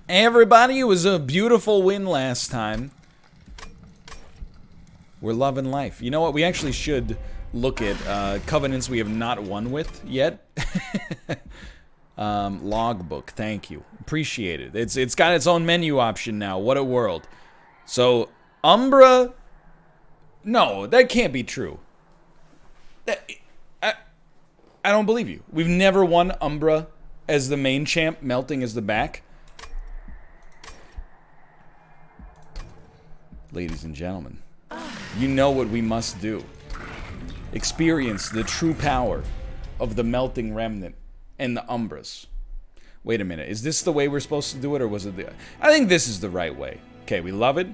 Everybody, it was a beautiful win last time. We're loving life. You know what? We actually should look at covenants we have not won with yet. Logbook, thank you. Appreciate it. It's got its own menu option now. What a world. So, Umbra... No, that can't be true. I don't believe you. We've never won Umbra as the main champ, melting as the back. Ladies and gentlemen, you know what we must do. Experience the true power of the melting remnant and the Umbras. Wait a minute, is this the way we're supposed to do it, or was it the... I think this is the right way. Okay, we love it.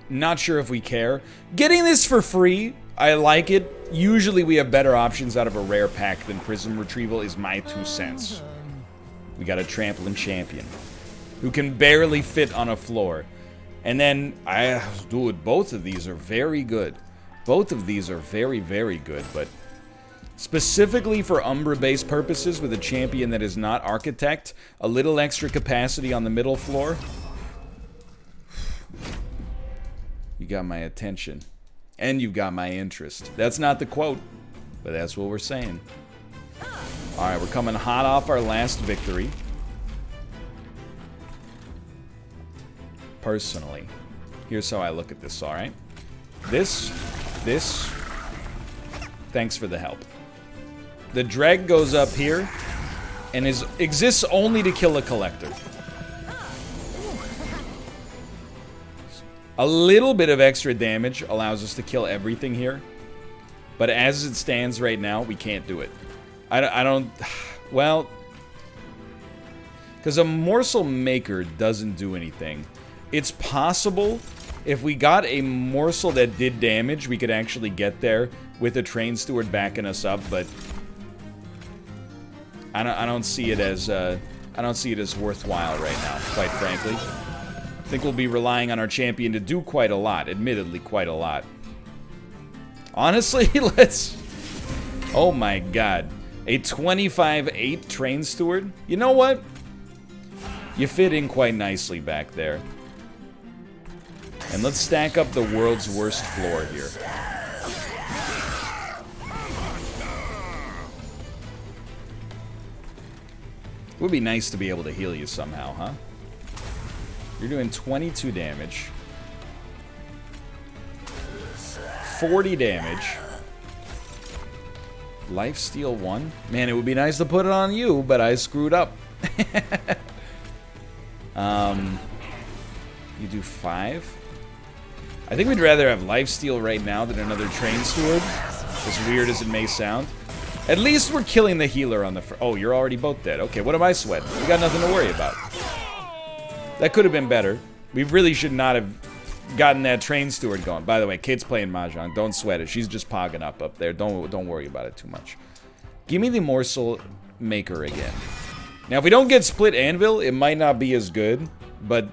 Not sure if we care. Getting this for free, I like it. Usually we have better options out of a rare pack than Prism Retrieval, is my 2 cents. We got a Trampling Champion who can barely fit on a floor. And then, dude, both of these are very good. Both of these are very, very good, but specifically for Umbra-based purposes with a champion that is not Architect, a little extra capacity on the middle floor. You got my attention. And you've got my interest. That's not the quote, but that's what we're saying. Alright, we're coming hot off our last victory. Personally, here's how I look at this, alright? This, thanks for the help. The dreg goes up here, and exists only to kill a collector. A little bit of extra damage allows us to kill everything here, but as it stands right now, we can't do it. I don't, well, because a morsel maker doesn't do anything. It's possible if we got a morsel that did damage, we could actually get there with a train steward backing us up, but I don't see it as worthwhile right now, quite frankly. I think we'll be relying on our champion to do quite a lot, admittedly quite a lot. Honestly, let's... Oh my god. A 25-8 train steward? You know what? You fit in quite nicely back there. And let's stack up the world's worst floor here. It would be nice to be able to heal you somehow, huh? You're doing 22 damage. 40 damage. Lifesteal 1? Man, it would be nice to put it on you, but I screwed up. You do 5? I think we'd rather have lifesteal right now than another train steward, as weird as it may sound. At least we're killing the healer on the oh, you're already both dead. Okay, what am I sweating? We got nothing to worry about. That could have been better. We really should not have gotten that train steward going. By the way, Kate's playing Mahjong. Don't sweat it. She's just pogging up there. Don't worry about it too much. Give me the morsel maker again. Now, if we don't get split anvil, it might not be as good, but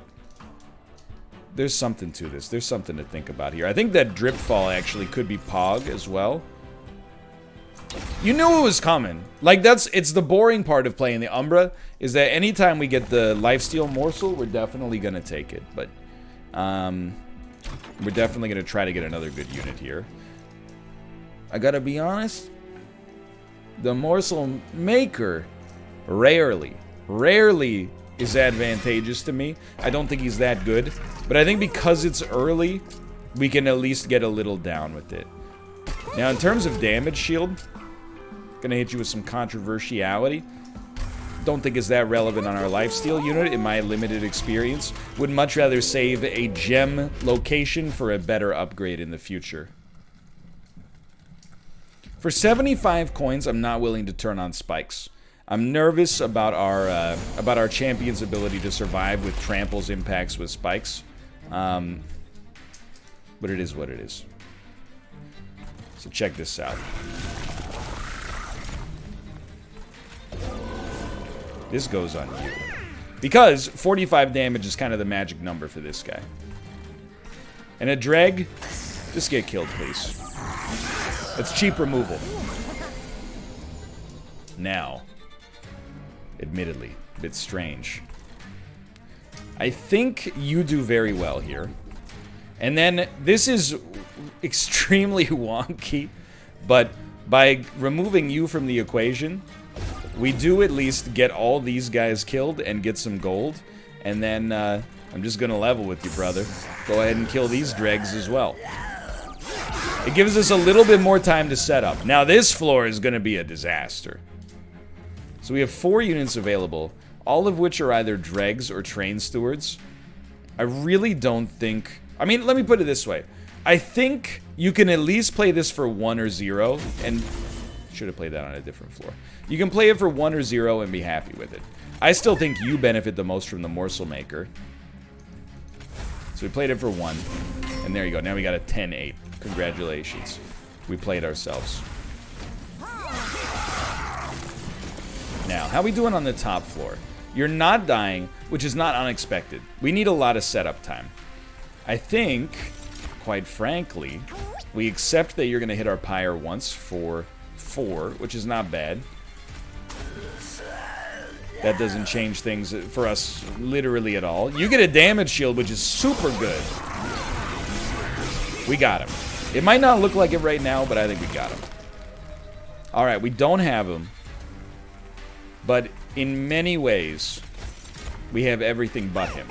there's something to this. There's something to think about here. I think that drip fall actually could be pog as well. You knew it was coming. Like, it's the boring part of playing the Umbra, is that anytime we get the lifesteal morsel, we're definitely going to take it. But, we're definitely going to try to get another good unit here. I gotta be honest, the morsel maker rarely is advantageous to me. I don't think he's that good, but I think because it's early, we can at least get a little down with it. Now, in terms of damage shield, gonna hit you with some controversiality. Don't think it's that relevant on our lifesteal unit in my limited experience. Would much rather save a gem location for a better upgrade in the future. For 75 coins, I'm not willing to turn on spikes. I'm nervous about our champion's ability to survive with tramples impacts with spikes. But it is what it is. So check this out. This goes on you. Because 45 damage is kind of the magic number for this guy. And a dreg, just get killed, please. That's cheap removal. Now, admittedly, bit strange. I think you do very well here. And then this is extremely wonky, but by removing you from the equation, we do at least get all these guys killed and get some gold. And then I'm just gonna level with you, brother. Go ahead and kill these dregs as well. It gives us a little bit more time to set up. Now this floor is gonna be a disaster. So we have 4 units available, all of which are either dregs or train stewards. I really don't think... I mean, let me put it this way. I think you can at least play this for 1 or 0, and... should have played that on a different floor. You can play it for 1 or 0 and be happy with it. I still think you benefit the most from the morsel maker. So we played it for 1, and there you go. Now we got a 10-8. Congratulations. We played ourselves. Now, how we doing on the top floor? You're not dying, which is not unexpected. We need a lot of setup time. I think, quite frankly, we accept that you're going to hit our pyre once for 4, which is not bad. That doesn't change things for us literally at all. You get a damage shield, which is super good. We got him. It might not look like it right now, but I think we got him. Alright, we don't have him. But in many ways, we have everything but him.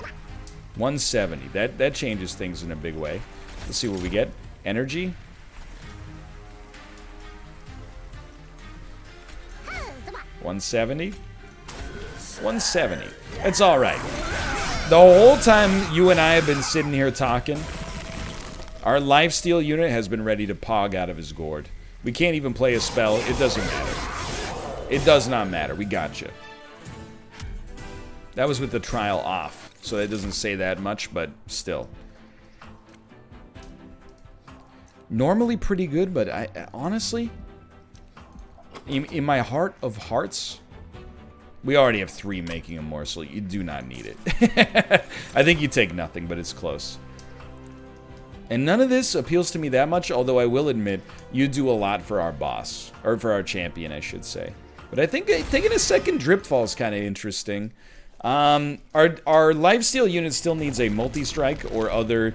170. That changes things in a big way. Let's see what we get. Energy. 170. 170. It's alright. The whole time you and I have been sitting here talking, our lifesteal unit has been ready to pog out of his gourd. We can't even play a spell. It doesn't matter. It does not matter. We got you. That was with the trial off, so that doesn't say that much, but still. Normally pretty good, but I honestly, in my heart of hearts, we already have 3 making a morsel. You do not need it. I think you take nothing, but it's close. And none of this appeals to me that much, although I will admit, you do a lot for our boss. Or for our champion, I should say. But I think taking a second Dripfall is kind of interesting. Our lifesteal unit still needs a multi-strike or other,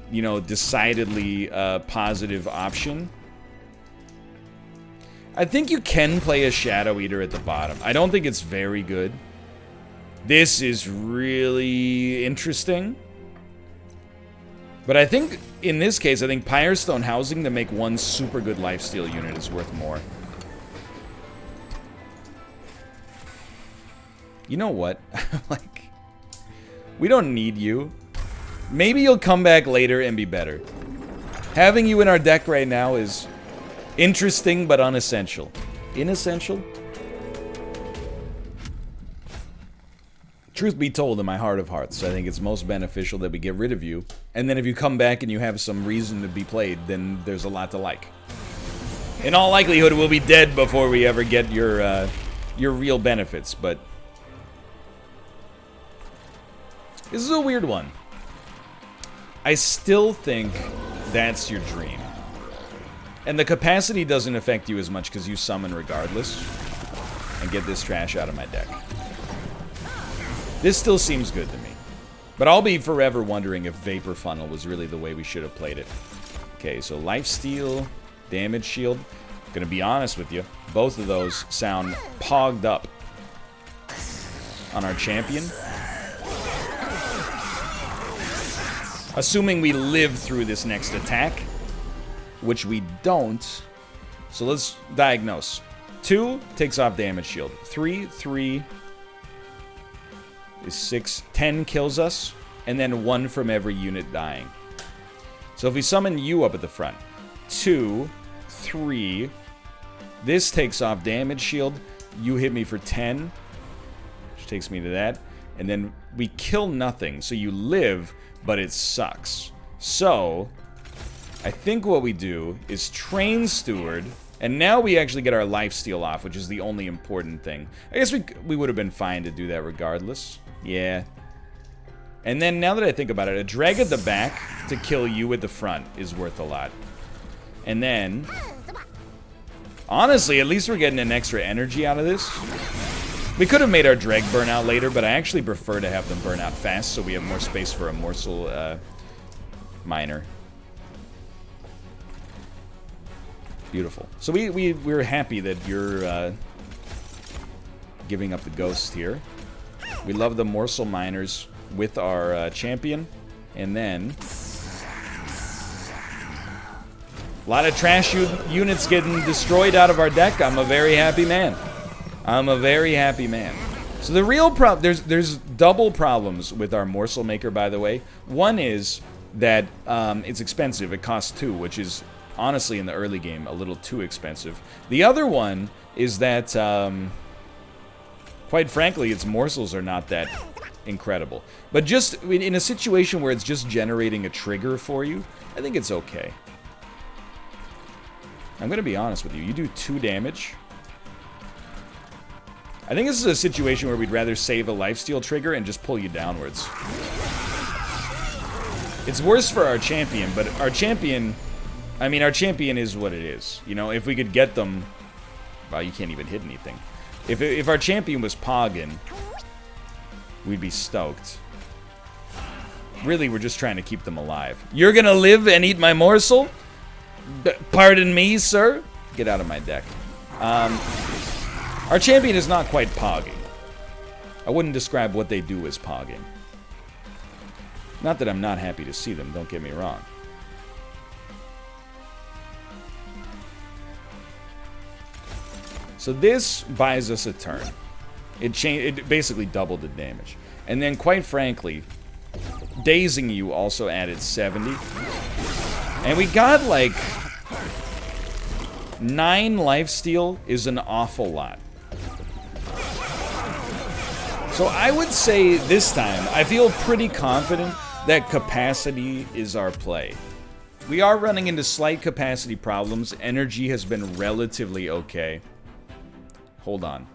you know, decidedly positive option. I think you can play a Shadow Eater at the bottom. I don't think it's very good. This is really interesting. But I think, in this case, I think Pyrestone Housing to make 1 super good lifesteal unit is worth more. You know what? Like, we don't need you. Maybe you'll come back later and be better. Having you in our deck right now is interesting but unessential. Inessential? Truth be told, in my heart of hearts, I think it's most beneficial that we get rid of you. And then if you come back and you have some reason to be played, then there's a lot to like. In all likelihood, we'll be dead before we ever get your real benefits, but... this is a weird one. I still think that's your dream. And the capacity doesn't affect you as much because you summon regardless. And get this trash out of my deck. This still seems good to me. But I'll be forever wondering if Vapor Funnel was really the way we should have played it. Okay, so Lifesteal, Damage Shield. Gonna be honest with you, both of those sound pogged up on our champion. Assuming we live through this next attack, which we don't. So let's diagnose. 2 takes off damage shield. 3 is 6. 10 kills us, and then 1 from every unit dying. So if we summon you up at the front, 2, 3, this takes off damage shield. You hit me for 10, which takes me to that, and then we kill nothing. So you live, but it sucks. So I think what we do is train steward, and now we actually get our lifesteal off, which is the only important thing. I guess we would have been fine to do that regardless. Yeah. And then now that I think about it, a drag at the back to kill you at the front is worth a lot. And then, honestly, at least we're getting an extra energy out of this. We could have made our dreg burn out later, but I actually prefer to have them burn out fast so we have more space for a morsel miner. Beautiful. So we're happy that you're giving up the ghost here. We love the morsel miners with our champion. And then a lot of trash units getting destroyed out of our deck. I'm a very happy man. I'm a very happy man. So the real problem, there's double problems with our morsel maker, by the way. One is that it's expensive. It costs 2, which is honestly in the early game a little too expensive. The other one is that, quite frankly, its morsels are not that incredible. But just in a situation where it's just generating a trigger for you, I think it's okay. I'm going to be honest with you. You do 2 damage. I think this is a situation where we'd rather save a lifesteal trigger and just pull you downwards. It's worse for our champion, but our champion... I mean, our champion is what it is. You know, if we could get them... Wow, you can't even hit anything. If our champion was Poggin, we'd be stoked. Really, we're just trying to keep them alive. You're gonna live and eat my morsel? Pardon me, sir? Get out of my deck. Our champion is not quite pogging. I wouldn't describe what they do as pogging. Not that I'm not happy to see them, don't get me wrong. So this buys us a turn. It basically doubled the damage. And then, quite frankly, dazing you also added 70. And we got, like, 9 lifesteal is an awful lot. So I would say this time, I feel pretty confident that capacity is our play. We are running into slight capacity problems. Energy has been relatively okay. Hold on.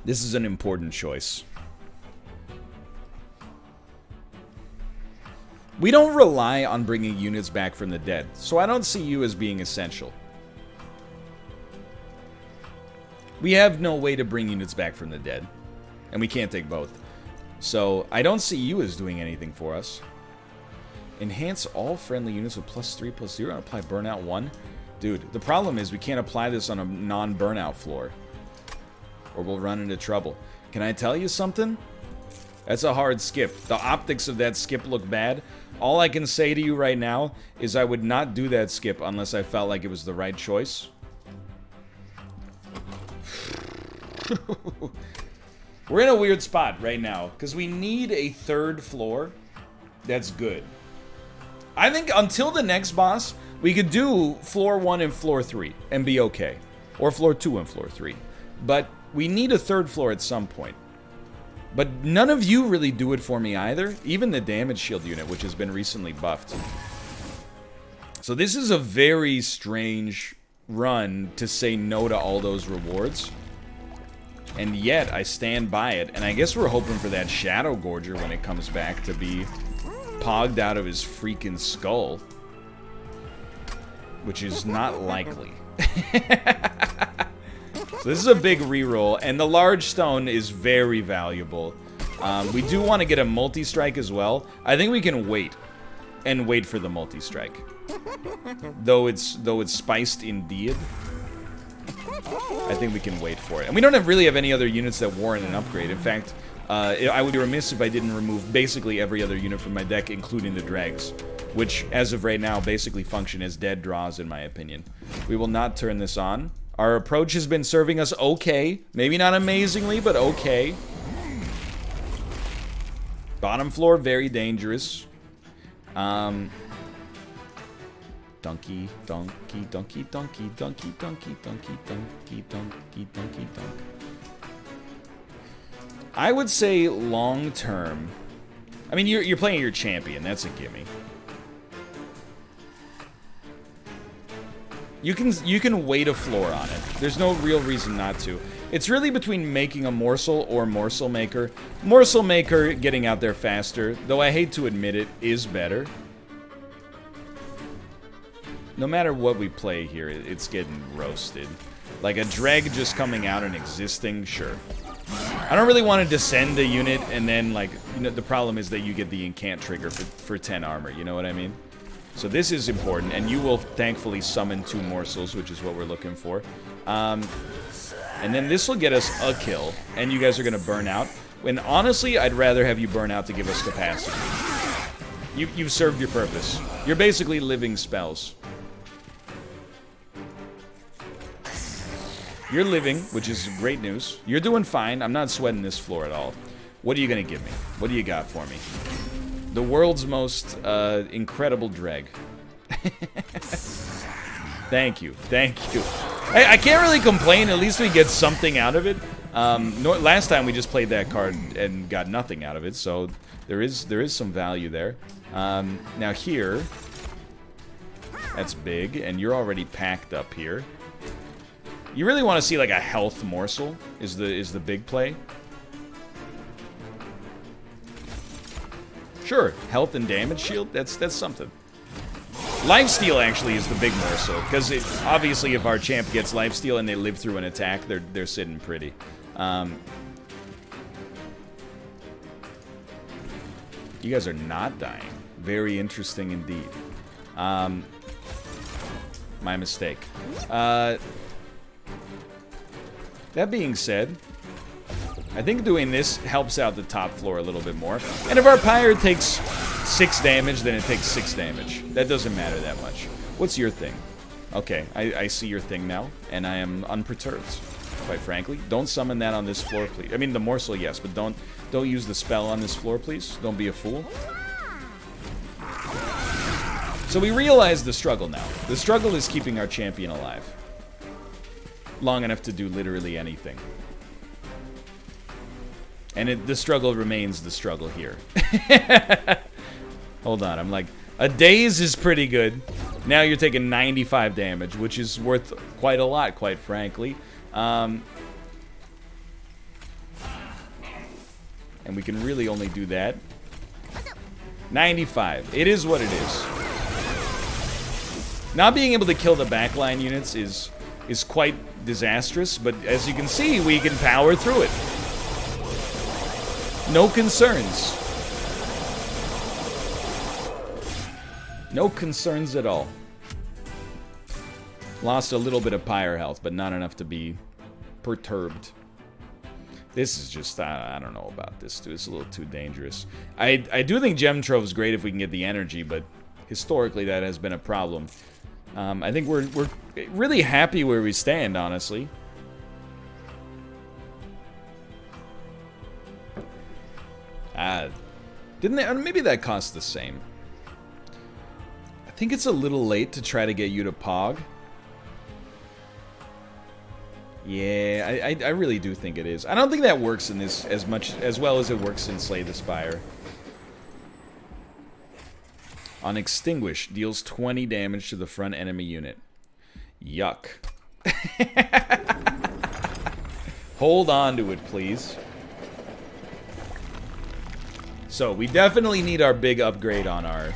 This is an important choice. We don't rely on bringing units back from the dead, so I don't see you as being essential. We have no way to bring units back from the dead, and we can't take both. So I don't see you as doing anything for us. Enhance all friendly units with +3/+0 and apply burnout 1. Dude, the problem is we can't apply this on a non-burnout floor, or we'll run into trouble. Can I tell you something? That's a hard skip. The optics of that skip look bad. All I can say to you right now is I would not do that skip unless I felt like it was the right choice. We're in a weird spot right now because we need a 3rd floor that's good. I think until the next boss, we could do floor 1 and floor 3 and be okay. Or floor 2 and floor 3. But we need a 3rd floor at some point. But none of you really do it for me either. Even the damage shield unit, which has been recently buffed. So this is a very strange run to say no to all those rewards. And yet, I stand by it. And I guess we're hoping for that Shadow Gorger when it comes back to be pogged out of his freaking skull. Which is not likely. So this is a big reroll, and the large stone is very valuable. We do want to get a multi-strike as well. I think we can wait, and wait for the multi-strike. Though it's spiced indeed. I think we can wait for it. And we don't really have any other units that warrant an upgrade. In fact, I would be remiss if I didn't remove basically every other unit from my deck, including the dregs. Which, as of right now, basically function as dead draws, in my opinion. We will not turn this on. Our approach has been serving us okay. Maybe not amazingly, but okay. Bottom floor, very dangerous. Donkey, donkey, donkey, donkey, donkey, donkey, donkey, donkey, donkey, donkey, donk. I would say long term. I mean, you're playing your champion. That's a gimme. You can wait a floor on it. There's no real reason not to. It's really between making a morsel or morsel maker. Morsel maker getting out there faster, though I hate to admit it, is better. No matter what we play here, it's getting roasted. Like a dreg just coming out and existing, sure. I don't really want to descend a unit and then, like, you know, the problem is that you get the incant trigger for 10 armor, you know what I mean? So this is important, and you will thankfully summon 2 morsels, which is what we're looking for. And then this will get us a kill, and you guys are going to burn out. When honestly, I'd rather have you burn out to give us capacity. You've served your purpose. You're basically living spells. You're living, which is great news. You're doing fine. I'm not sweating this floor at all. What are you going to give me? What do you got for me? The world's most incredible dreg. Thank you. Thank you. I can't really complain. At least we get something out of it. Last time we just played that card and got nothing out of it, so there is some value there. Now here, that's big, and you're already packed up here. You really want to see like a health morsel is the big play. Sure, health and damage shield, that's something. Lifesteal actually is the big morsel, because obviously if our champ gets lifesteal and they live through an attack, they're sitting pretty. You guys are not dying. Very interesting indeed. My mistake. That being said, I think doing this helps out the top floor a little bit more. And if our Pyre takes 6 damage, then it takes 6 damage. That doesn't matter that much. What's your thing? Okay, I see your thing now, and I am unperturbed, quite frankly. Don't summon that on this floor, please. I mean, the morsel, yes, but don't use the spell on this floor, please. Don't be a fool. So we realize the struggle now. The struggle is keeping our champion alive. Long enough to do literally anything. And the struggle remains the struggle here. Hold on, I'm like, a daze is pretty good. Now you're taking 95 damage, which is worth quite a lot, quite frankly. And we can really only do that. 95. It is what it is. Not being able to kill the backline units is quite disastrous, but as you can see, we can power through it. No concerns. No concerns at all. Lost a little bit of Pyre health, but not enough to be perturbed. This is just, I don't know about this, dude. It's a little too dangerous. I do think Gem Trove is great if we can get the energy, but historically that has been a problem. I think we're really happy where we stand, honestly. Didn't they? Maybe that cost the same. I think it's a little late to try to get you to Pog. Yeah, I really do think it is. I don't think that works in this as well as it works in Slay the Spire. On Extinguish, deals 20 damage to the front enemy unit. Yuck. Hold on to it, please. So, we definitely need our big upgrade on our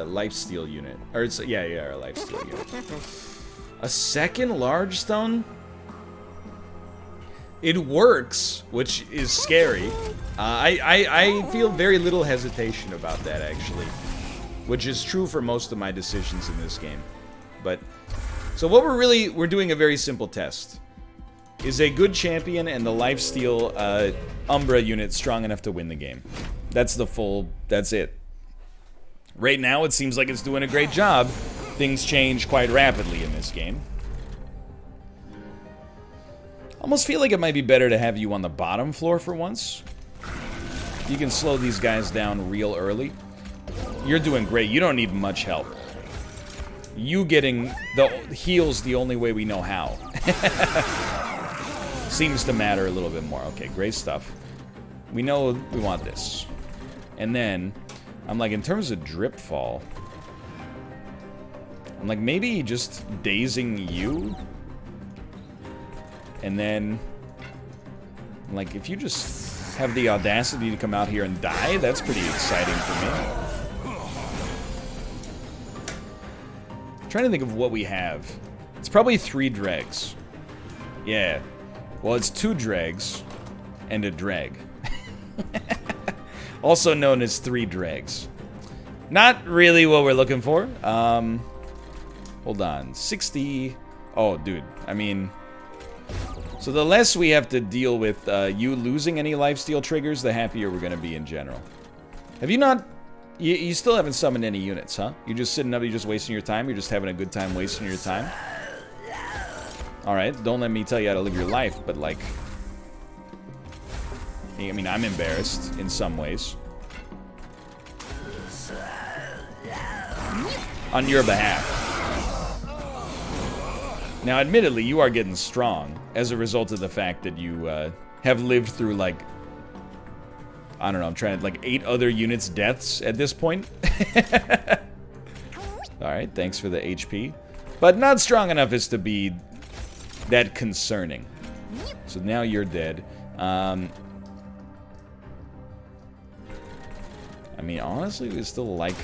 lifesteal unit. Or it's, yeah, our lifesteal unit. A second large stone? It works, which is scary. I feel very little hesitation about that, actually. Which is true for most of my decisions in this game. But, so what we're doing a very simple test. Is a good champion and the lifesteal Umbra unit strong enough to win the game? That's it. Right now, it seems like it's doing a great job. Things change quite rapidly in this game. Almost feel like it might be better to have you on the bottom floor for once. You can slow these guys down real early. You're doing great. You don't need much help. You getting the heals the only way we know how. Seems to matter a little bit more. Okay, great stuff. We know we want this. And then, I'm like, in terms of drip fall, I'm like, maybe just dazing you? And then, like, if you just have the audacity to come out here and die, that's pretty exciting for me. I'm trying to think of what we have. It's probably 3 dregs. Yeah. Well, it's 2 dregs and a drag. Also known as 3 dregs. Not really what we're looking for. Hold on. 60... Oh, dude. I mean... So the less we have to deal with you losing any lifesteal triggers, the happier we're going to be in general. Have you not... You still haven't summoned any units, huh? You're just sitting up, you're just wasting your time? You're just having a good time wasting your time? Alright, don't let me tell you how to live your life, but like... I mean, I'm embarrassed in some ways. On your behalf. Now, admittedly, you are getting strong as a result of the fact that you have lived through, like... I don't know, I'm trying to, like, 8 other units' deaths at this point. Alright, thanks for the HP. But not strong enough as to be that concerning. So now you're dead. I mean, honestly, we still like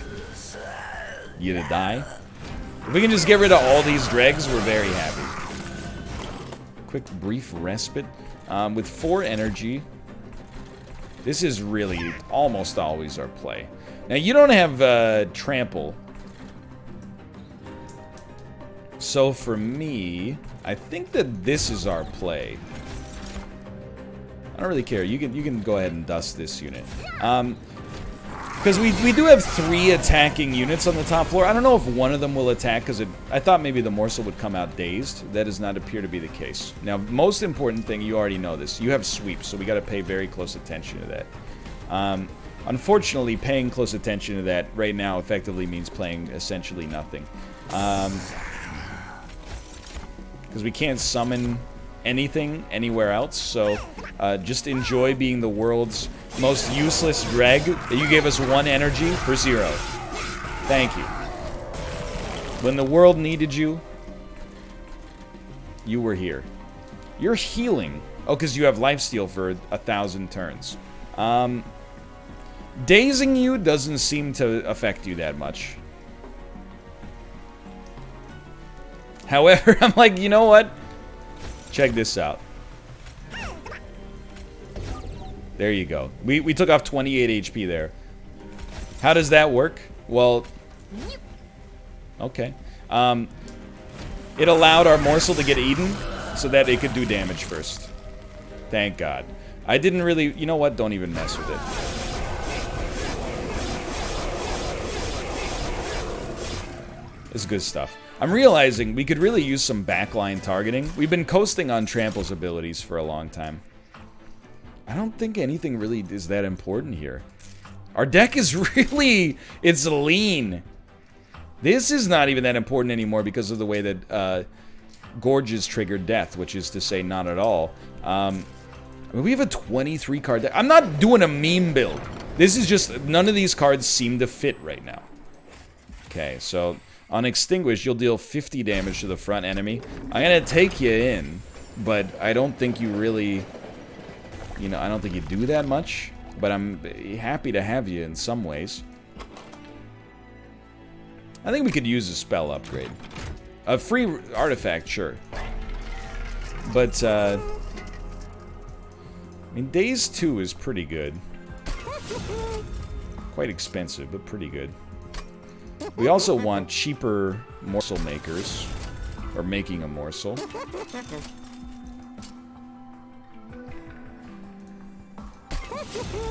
you to die. If we can just get rid of all these dregs, we're very happy. Quick, brief respite. With 4 energy... This is really almost always our play. Now, you don't have trample. So for me, I think that this is our play. I don't really care. You can go ahead and dust this unit. Because we do have 3 attacking units on the top floor. I don't know if one of them will attack, because I thought maybe the morsel would come out dazed. That does not appear to be the case. Now, most important thing, you already know this. You have sweep, so we got to pay very close attention to that. Unfortunately, paying close attention to that right now effectively means playing essentially nothing. Because we can't summon anything anywhere else, so just enjoy being the world's most useless dreg. You gave us 1 energy for 0. Thank you. When the world needed you, you were here. You're healing. Oh, because you have lifesteal for 1,000 turns. Dazing you doesn't seem to affect you that much. However, I'm like, you know what? Check this out. There you go. We took off 28 HP there. How does that work? Well, okay. It allowed our morsel to get eaten so that it could do damage first. Thank God. I didn't really... You know what? Don't even mess with it. It's good stuff. I'm realizing we could really use some backline targeting. We've been coasting on Trample's abilities for a long time. I don't think anything really is that important here. Our deck is really... It's lean. This is not even that important anymore because of the way that Gorges triggered death, which is to say not at all. I mean, we have a 23 card deck. I'm not doing a meme build. This is just... None of these cards seem to fit right now. Okay, so... On Extinguish, you'll deal 50 damage to the front enemy. I'm gonna take you in, but I don't think you really... You know, I don't think you do that much, but I'm happy to have you in some ways. I think we could use a spell upgrade. A free artifact, sure. But, I mean, Days 2 is pretty good. Quite expensive, but pretty good. We also want cheaper morsel makers. Or making a morsel.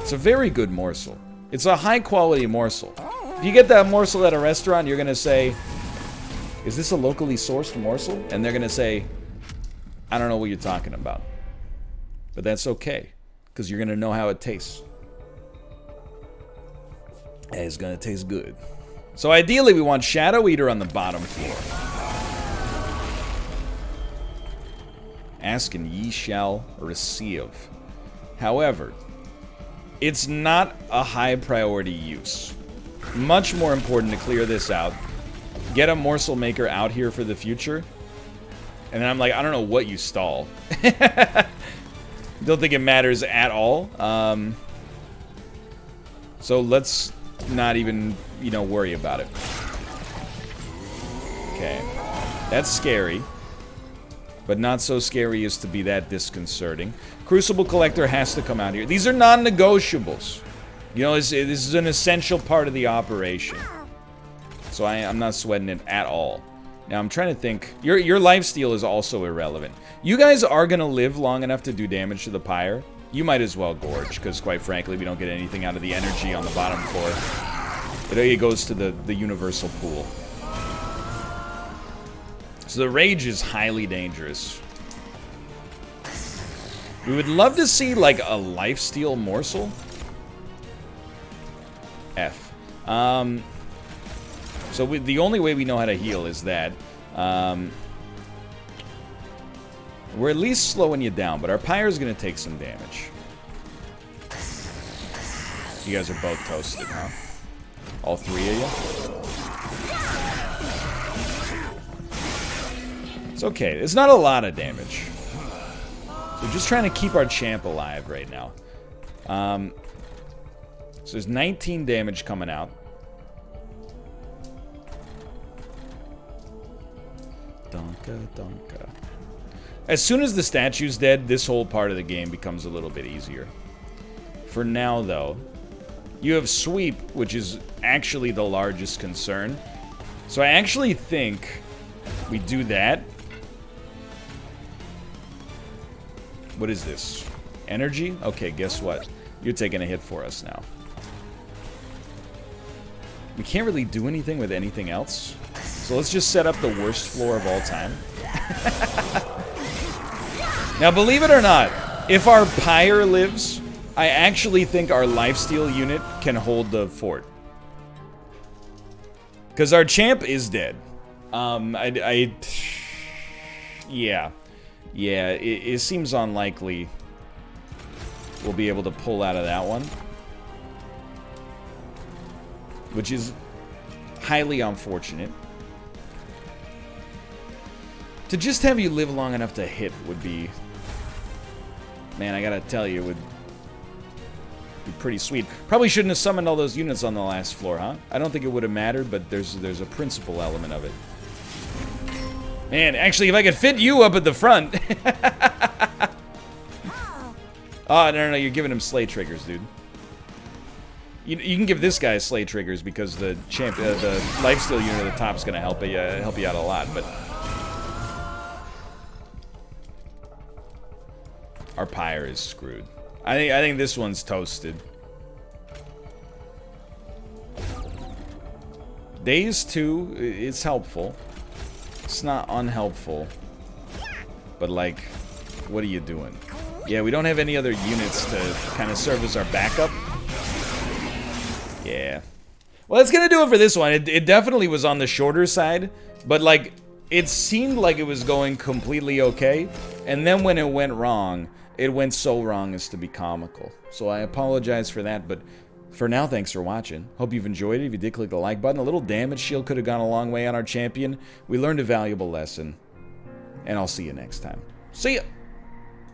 It's a very good morsel. It's a high quality morsel. If you get that morsel at a restaurant, you're gonna say, is this a locally sourced morsel? And they're gonna say, I don't know what you're talking about. But that's okay, because you're gonna know how it tastes. And it's gonna taste good. So ideally we want Shadow Eater on the bottom floor. Ask and ye shall receive. However, it's not a high priority use. Much more important to clear this out. Get a morsel maker out here for the future. And then I'm like, I don't know what you stall. Don't think it matters at all. So let's not even, you know, worry about it. Okay. That's scary. but not so scary as to be that disconcerting. Crucible Collector has to come out here. These are non-negotiables. You know, this is an essential part of the operation. So I'm not sweating it at all. Now, I'm trying to think. Your lifesteal is also irrelevant. You guys are going to live long enough to do damage to the Pyre. You might as well gorge, because quite frankly, we don't get anything out of the energy on the bottom floor. It goes to the universal pool. So the Rage is highly dangerous. We would love to see, like, a lifesteal morsel. F. So the only way we know how to heal is that. We're at least slowing you down, but our Pyre's going to take some damage. You guys are both toasted, huh? All three of you? It's okay. It's not a lot of damage. So we're just trying to keep our champ alive right now. So there's 19 damage coming out. Donka, donka. As soon as the statue's dead, this whole part of the game becomes a little bit easier. For now, though, you have sweep, which is actually the largest concern. So I actually think we do that. What is this? Energy? Okay, guess what? You're taking a hit for us now. We can't really do anything with anything else. So let's just set up the worst floor of all time. Now, believe it or not, if our Pyre lives, I actually think our lifesteal unit can hold the fort. Because our champ is dead. Yeah. Yeah, it seems unlikely we'll be able to pull out of that one. Which is highly unfortunate. To just have you live long enough to hit would be... Man, I gotta tell you, it would be pretty sweet. Probably shouldn't have summoned all those units on the last floor, huh? I don't think it would have mattered, but there's a principle element of it. Man, actually, if I could fit you up at the front... Oh, no, you're giving him slay triggers, dude. You can give this guy slay triggers because the champ, the lifesteal unit at the top is going to help you out a lot, but... Our Pyre is screwed. I think this one's toasted. Days 2, it's helpful. It's not unhelpful. But, like, what are you doing? Yeah, we don't have any other units to kind of serve as our backup. Yeah. Well, that's gonna do it for this one. It definitely was on the shorter side, but, like, it seemed like it was going completely okay. And then when it went wrong, it went so wrong as to be comical. So I apologize for that, but for now, thanks for watching. Hope you've enjoyed it. If you did, click the like button. A little damage shield could have gone a long way on our champion. We learned a valuable lesson. And I'll see you next time. See ya!